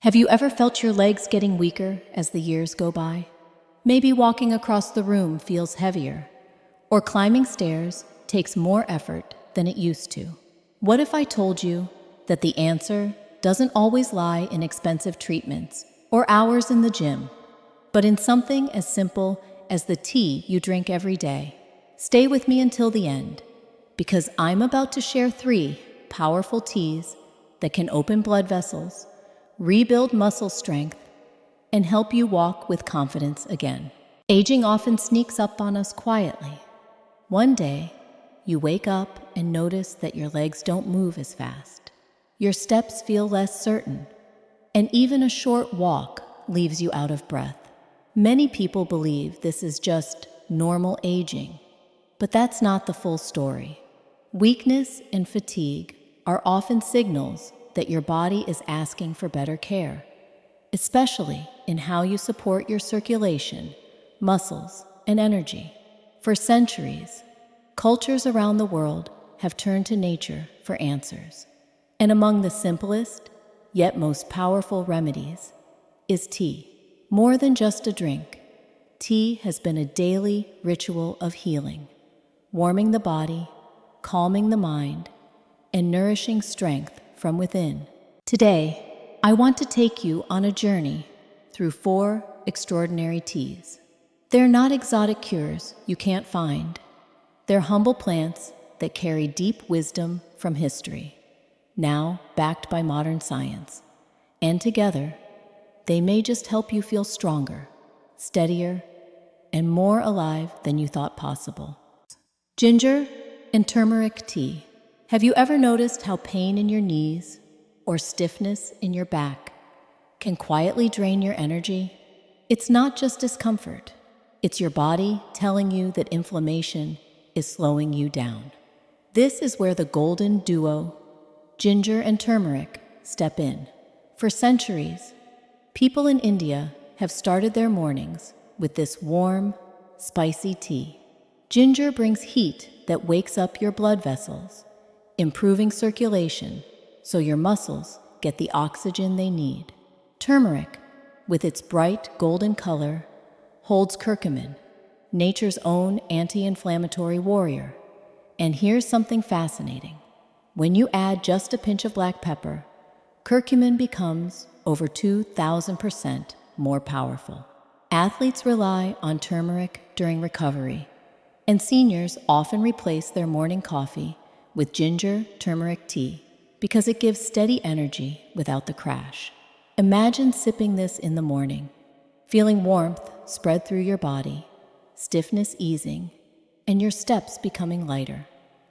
Have you ever felt your legs getting weaker as the years go by? Maybe walking across the room feels heavier, or climbing stairs takes more effort than it used to. What if I told you that the answer doesn't always lie in expensive treatments or hours in the gym, but in something as simple as the tea you drink every day? Stay with me until the end, because I'm about to share 3 powerful teas that can open blood vessels, rebuild muscle strength, and help you walk with confidence again. Aging often sneaks up on us quietly. One day, you wake up and notice that your legs don't move as fast. Your steps feel less certain, and even a short walk leaves you out of breath. Many people believe this is just normal aging, but that's not the full story. Weakness and fatigue are often signals that your body is asking for better care, especially in how you support your circulation, muscles, and energy. For centuries, cultures around the world have turned to nature for answers. And among the simplest, yet most powerful remedies, is tea. More than just a drink, tea has been a daily ritual of healing, warming the body, calming the mind, and nourishing strength from within. Today, I want to take you on a journey through 4 extraordinary teas. They're not exotic cures you can't find. They're humble plants that carry deep wisdom from history, now backed by modern science. And together, they may just help you feel stronger, steadier, and more alive than you thought possible. Ginger and turmeric tea. Have you ever noticed how pain in your knees or stiffness in your back can quietly drain your energy? It's not just discomfort. It's your body telling you that inflammation is slowing you down. This is where the golden duo, ginger and turmeric, step in. For centuries, people in India have started their mornings with this warm, spicy tea. Ginger brings heat that wakes up your blood vessels, improving circulation so your muscles get the oxygen they need. Turmeric, with its bright golden color, holds curcumin, nature's own anti-inflammatory warrior. And here's something fascinating. When you add just a pinch of black pepper, curcumin becomes over 2,000% more powerful. Athletes rely on turmeric during recovery, and seniors often replace their morning coffee with ginger turmeric tea because it gives steady energy without the crash. Imagine sipping this in the morning, feeling warmth spread through your body, stiffness easing, and your steps becoming lighter.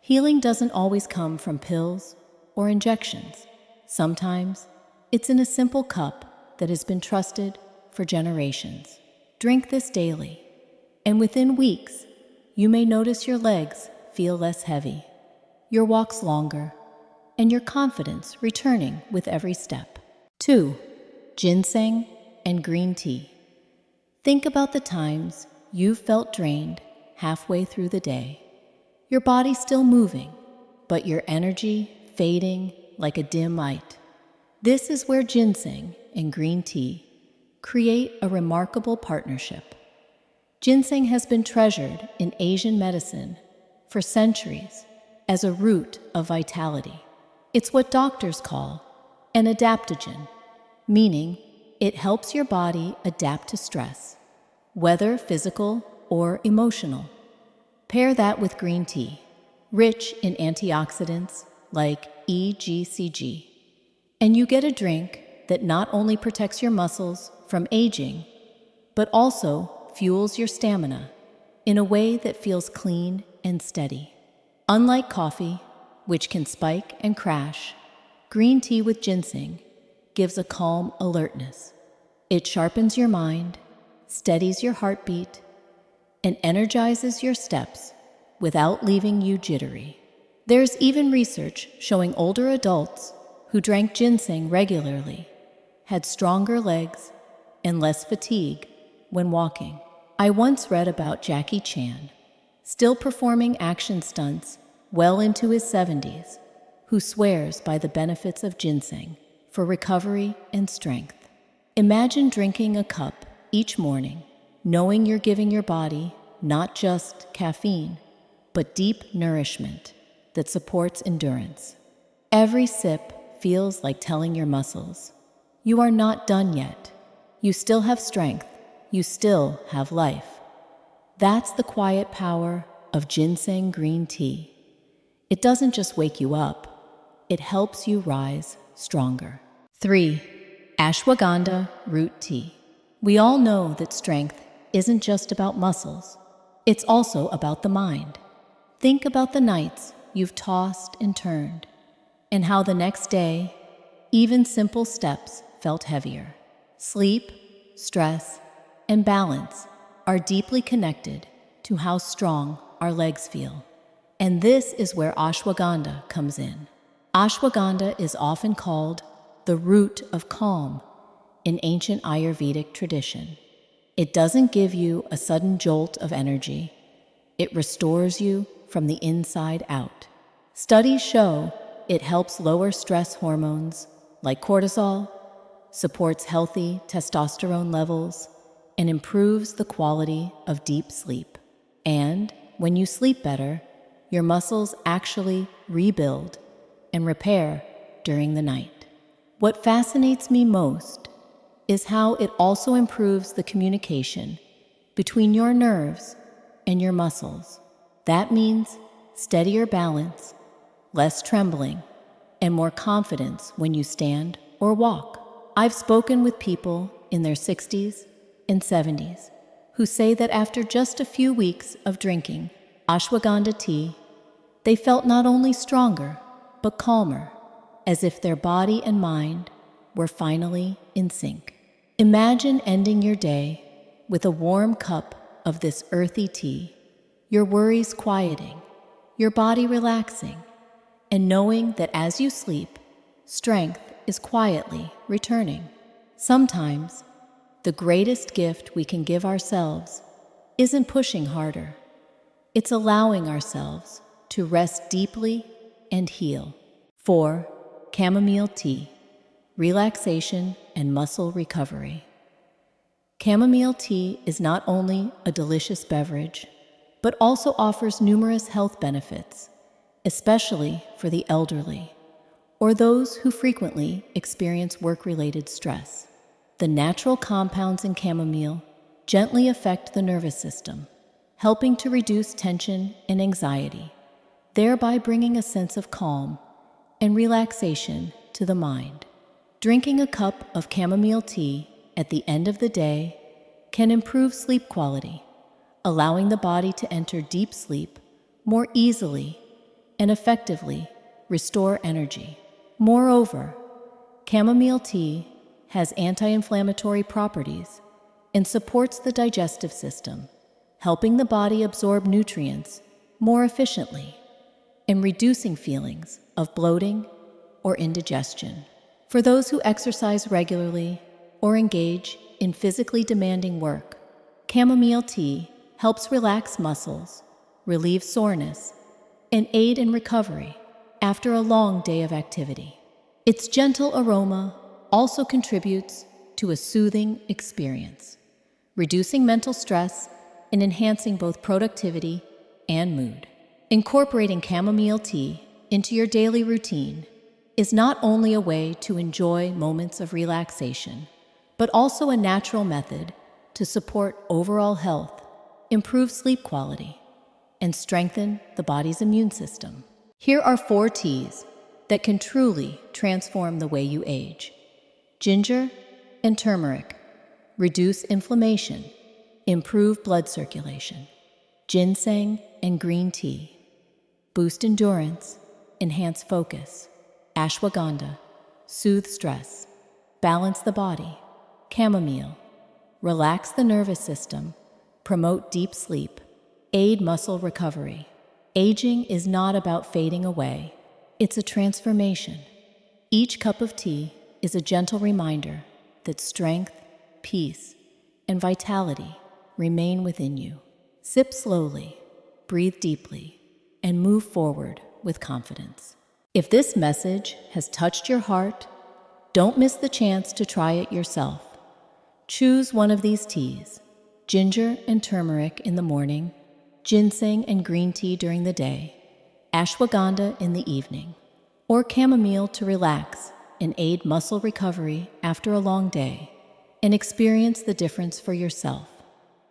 Healing doesn't always come from pills or injections. Sometimes it's in a simple cup that has been trusted for generations. Drink this daily, and within weeks, you may notice your legs feel less heavy, your walks longer, and your confidence returning with every step. 2. Ginseng and green tea. Think about the times you've felt drained halfway through the day. Your body still moving, but your energy fading like a dim light. This is where ginseng and green tea create a remarkable partnership. Ginseng has been treasured in Asian medicine for centuries as a root of vitality. It's what doctors call an adaptogen, meaning it helps your body adapt to stress, whether physical or emotional. Pair that with green tea, rich in antioxidants like EGCG, and you get a drink that not only protects your muscles from aging, but also fuels your stamina in a way that feels clean and steady. Unlike coffee, which can spike and crash, green tea with ginseng gives a calm alertness. It sharpens your mind, steadies your heartbeat, and energizes your steps without leaving you jittery. There's even research showing older adults who drank ginseng regularly had stronger legs and less fatigue when walking. I once read about Jackie Chan, still performing action stunts well into his 70s, who swears by the benefits of ginseng for recovery and strength. Imagine drinking a cup each morning, knowing you're giving your body not just caffeine, but deep nourishment that supports endurance. Every sip feels like telling your muscles, you are not done yet. You still have strength. You still have life. That's the quiet power of ginseng green tea. It doesn't just wake you up, it helps you rise stronger. 3. Ashwagandha root tea. We all know that strength isn't just about muscles, it's also about the mind. Think about the nights you've tossed and turned, and how the next day, even simple steps felt heavier. Sleep, stress, and balance are deeply connected to how strong our legs feel. And this is where ashwagandha comes in. Ashwagandha is often called the root of calm in ancient Ayurvedic tradition. It doesn't give you a sudden jolt of energy. It restores you from the inside out. Studies show it helps lower stress hormones like cortisol, supports healthy testosterone levels, and improves the quality of deep sleep. And when you sleep better, your muscles actually rebuild and repair during the night. What fascinates me most is how it also improves the communication between your nerves and your muscles. That means steadier balance, less trembling, and more confidence when you stand or walk. I've spoken with people in their 60s and 70s who say that after just a few weeks of drinking ashwagandha tea, they felt not only stronger, but calmer, as if their body and mind were finally in sync. Imagine ending your day with a warm cup of this earthy tea, your worries quieting, your body relaxing, and knowing that as you sleep, strength is quietly returning. Sometimes, the greatest gift we can give ourselves isn't pushing harder. It's allowing ourselves to rest deeply and heal. 4. Chamomile tea, relaxation and muscle recovery. Chamomile tea is not only a delicious beverage, but also offers numerous health benefits, especially for the elderly or those who frequently experience work-related stress. The natural compounds in chamomile gently affect the nervous system, helping to reduce tension and anxiety, thereby bringing a sense of calm and relaxation to the mind. Drinking a cup of chamomile tea at the end of the day can improve sleep quality, allowing the body to enter deep sleep more easily and effectively restore energy. Moreover, chamomile tea has anti-inflammatory properties and supports the digestive system, helping the body absorb nutrients more efficiently and reducing feelings of bloating or indigestion. For those who exercise regularly or engage in physically demanding work, chamomile tea helps relax muscles, relieve soreness, and aid in recovery after a long day of activity. Its gentle aroma also contributes to a soothing experience, reducing mental stress and enhancing both productivity and mood. Incorporating chamomile tea into your daily routine is not only a way to enjoy moments of relaxation, but also a natural method to support overall health, improve sleep quality, and strengthen the body's immune system. Here are 4 teas that can truly transform the way you age. Ginger and turmeric reduce inflammation, improve blood circulation. Ginseng and green tea boost endurance, enhance focus. Ashwagandha soothe stress, balance the body. Chamomile relax the nervous system, promote deep sleep, aid muscle recovery. Aging is not about fading away, it's a transformation. Each cup of tea is a gentle reminder that strength, peace, and vitality remain within you. Sip slowly, breathe deeply, and move forward with confidence. If this message has touched your heart, don't miss the chance to try it yourself. Choose one of these teas: ginger and turmeric in the morning, ginseng and green tea during the day, ashwagandha in the evening, or chamomile to relax and aid muscle recovery after a long day, and experience the difference for yourself.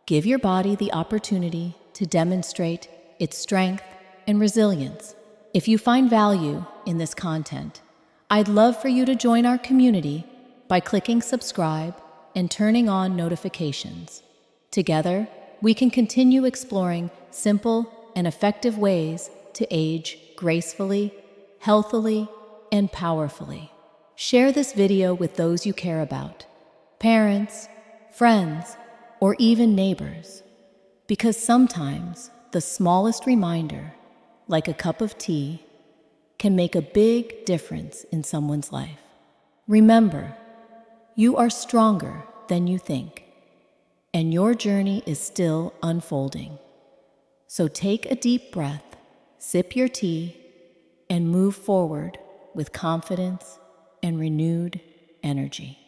Give your body the opportunity to demonstrate its strength and resilience. If you find value in this content, I'd love for you to join our community by clicking subscribe and turning on notifications. Together, we can continue exploring simple and effective ways to age gracefully, healthily, and powerfully. Share this video with those you care about, parents, friends, or even neighbors, because sometimes the smallest reminder, like a cup of tea, can make a big difference in someone's life. Remember, you are stronger than you think, and your journey is still unfolding. So take a deep breath, sip your tea, and move forward with confidence and renewed energy.